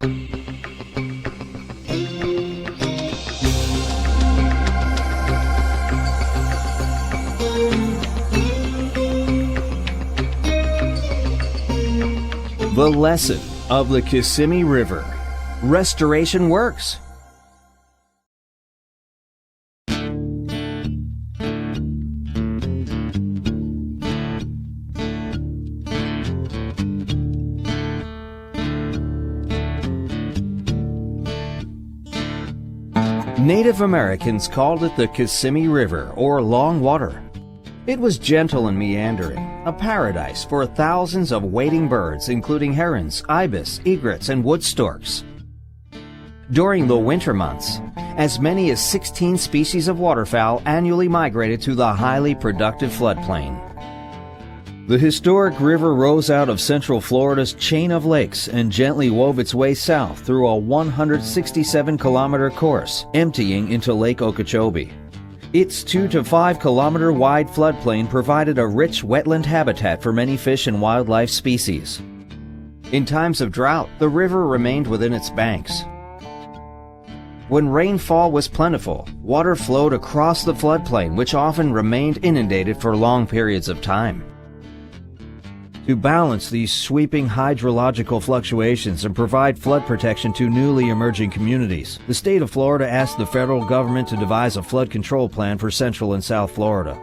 The lesson of the Kissimmee River. Restoration works. Native Americans called it the Kissimmee River, or Long Water. It was gentle and meandering, a paradise for thousands of wading birds, including herons, ibis, egrets, and wood storks. During the winter months, as many as 16 species of waterfowl annually migrated to the highly productive floodplain. The historic river rose out of central Florida's chain of lakes and gently wove its way south through a 167-kilometer course, emptying into Lake Okeechobee. Its 2 to 5 kilometer wide floodplain provided a rich wetland habitat for many fish and wildlife species. In times of drought, the river remained within its banks. When rainfall was plentiful, water flowed across the floodplain, which often remained inundated for long periods of time. To balance these sweeping hydrological fluctuations and provide flood protection to newly emerging communities, the state of Florida asked the federal government to devise a flood control plan for Central and South Florida.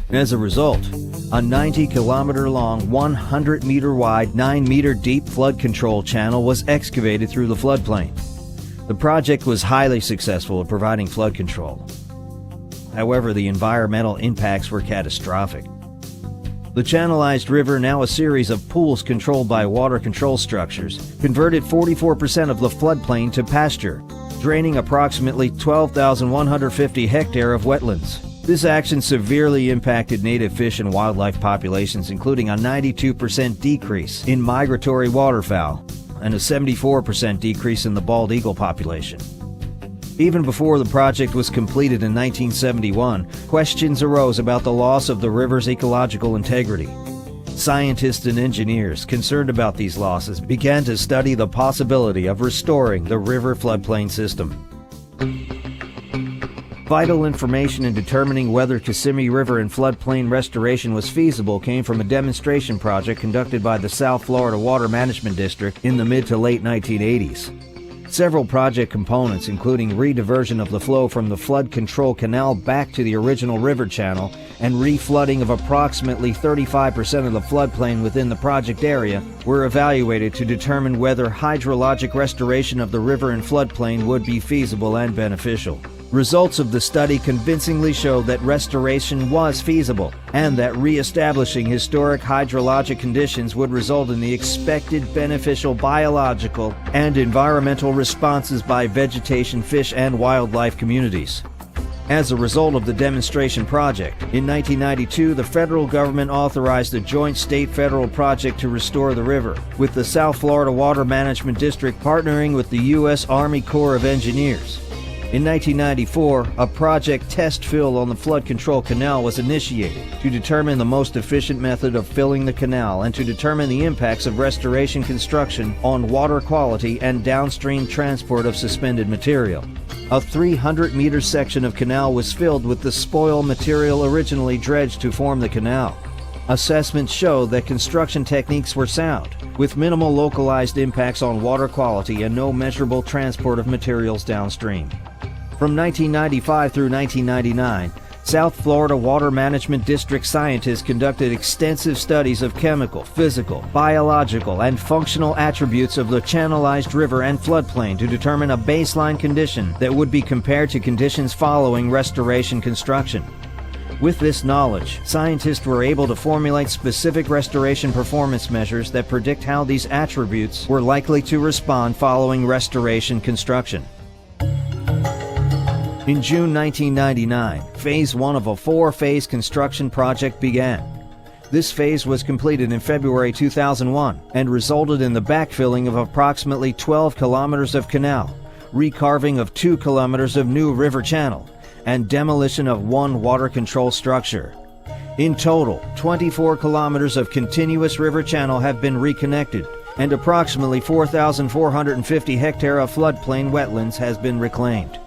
As a result, a 90-kilometer-long, 100-meter-wide, 9-meter-deep flood control channel was excavated through the floodplain. The project was highly successful at providing flood control. However, the environmental impacts were catastrophic. The channelized river, now a series of pools controlled by water control structures, converted 44% of the floodplain to pasture, draining approximately 12,150 hectares of wetlands. This action severely impacted native fish and wildlife populations, including a 92% decrease in migratory waterfowl and a 74% decrease in the bald eagle population. Even before the project was completed in 1971, questions arose about the loss of the river's ecological integrity. Scientists and engineers concerned about these losses began to study the possibility of restoring the river floodplain system. Vital information in determining whether Kissimmee River and floodplain restoration was feasible came from a demonstration project conducted by the South Florida Water Management District in the mid to late 1980s. Several project components, including rediversion of the flow from the flood control canal back to the original river channel and reflooding of approximately 35% of the floodplain within the project area, were evaluated to determine whether hydrologic restoration of the river and floodplain would be feasible and beneficial. Results of the study convincingly showed that restoration was feasible and that re-establishing historic hydrologic conditions would result in the expected beneficial biological and environmental responses by vegetation, fish, and wildlife communities. As a result of the demonstration project, in 1992, the federal government authorized a joint state-federal project to restore the river, with the South Florida Water Management District partnering with the U.S. Army Corps of Engineers. In 1994, a project test fill on the flood control canal was initiated to determine the most efficient method of filling the canal and to determine the impacts of restoration construction on water quality and downstream transport of suspended material. A 300-meter section of canal was filled with the spoil material originally dredged to form the canal. Assessments showed that construction techniques were sound, with minimal localized impacts on water quality and no measurable transport of materials downstream. From 1995 through 1999, South Florida Water Management District scientists conducted extensive studies of chemical, physical, biological, and functional attributes of the channelized river and floodplain to determine a baseline condition that would be compared to conditions following restoration construction. With this knowledge, scientists were able to formulate specific restoration performance measures that predict how these attributes were likely to respond following restoration construction. In June 1999, Phase 1 of a 4-phase construction project began. This phase was completed in February 2001 and resulted in the backfilling of approximately 12 kilometers of canal, recarving of 2 kilometers of new river channel, and demolition of 1 water control structure. In total, 24 kilometers of continuous river channel have been reconnected, and approximately 4,450 hectares of floodplain wetlands has been reclaimed.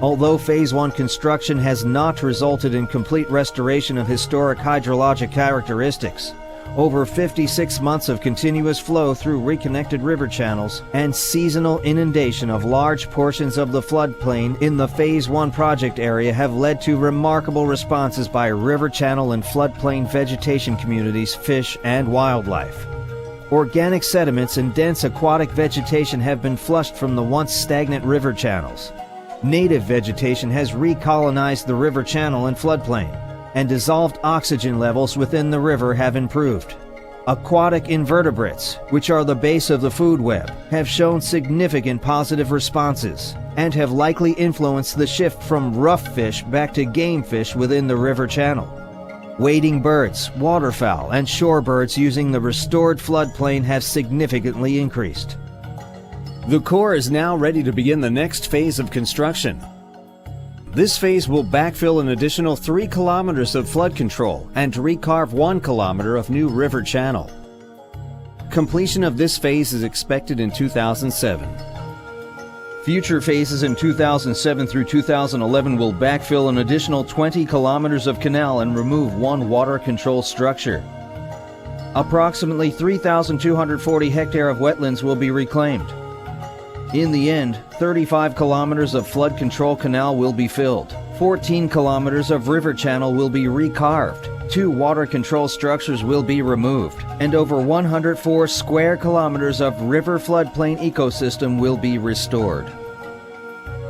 Although Phase 1 construction has not resulted in complete restoration of historic hydrologic characteristics, over 56 months of continuous flow through reconnected river channels and seasonal inundation of large portions of the floodplain in the Phase 1 project area have led to remarkable responses by river channel and floodplain vegetation communities, fish, and wildlife. Organic sediments and dense aquatic vegetation have been flushed from the once stagnant river channels. Native vegetation has recolonized the river channel and floodplain, and dissolved oxygen levels within the river have improved. Aquatic invertebrates, which are the base of the food web, have shown significant positive responses and have likely influenced the shift from rough fish back to game fish within the river channel. Wading birds, waterfowl, and shorebirds using the restored floodplain have significantly increased. The Corps is now ready to begin the next phase of construction. This phase will backfill an additional 3 kilometers of flood control and recarve 1 kilometer of new river channel. Completion of this phase is expected in 2007. Future phases in 2007 through 2011 will backfill an additional 20 kilometers of canal and remove 1 water control structure. Approximately 3,240 hectares of wetlands will be reclaimed. In the end, 35 kilometers of flood control canal will be filled, 14 kilometers of river channel will be recarved, 2 water control structures will be removed, and over 104 square kilometers of river floodplain ecosystem will be restored.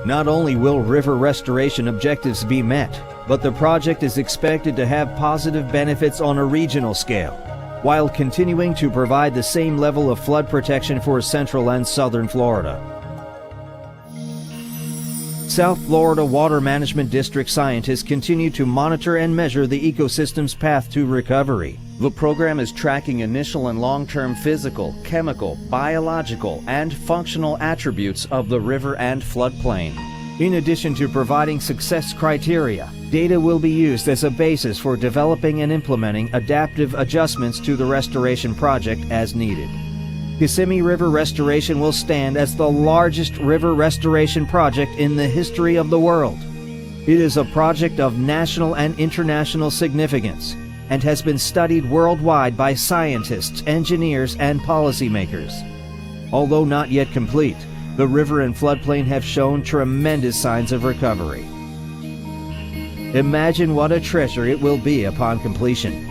Not only will river restoration objectives be met, but the project is expected to have positive benefits on a regional scale, while continuing to provide the same level of flood protection for central and southern Florida. South Florida Water Management District scientists continue to monitor and measure the ecosystem's path to recovery. The program is tracking initial and long-term physical, chemical, biological, and functional attributes of the river and floodplain. In addition to providing success criteria, data will be used as a basis for developing and implementing adaptive adjustments to the restoration project as needed. Kissimmee River Restoration will stand as the largest river restoration project in the history of the world. It is a project of national and international significance and has been studied worldwide by scientists, engineers, and policymakers. Although not yet complete, the river and floodplain have shown tremendous signs of recovery. Imagine what a treasure it will be upon completion.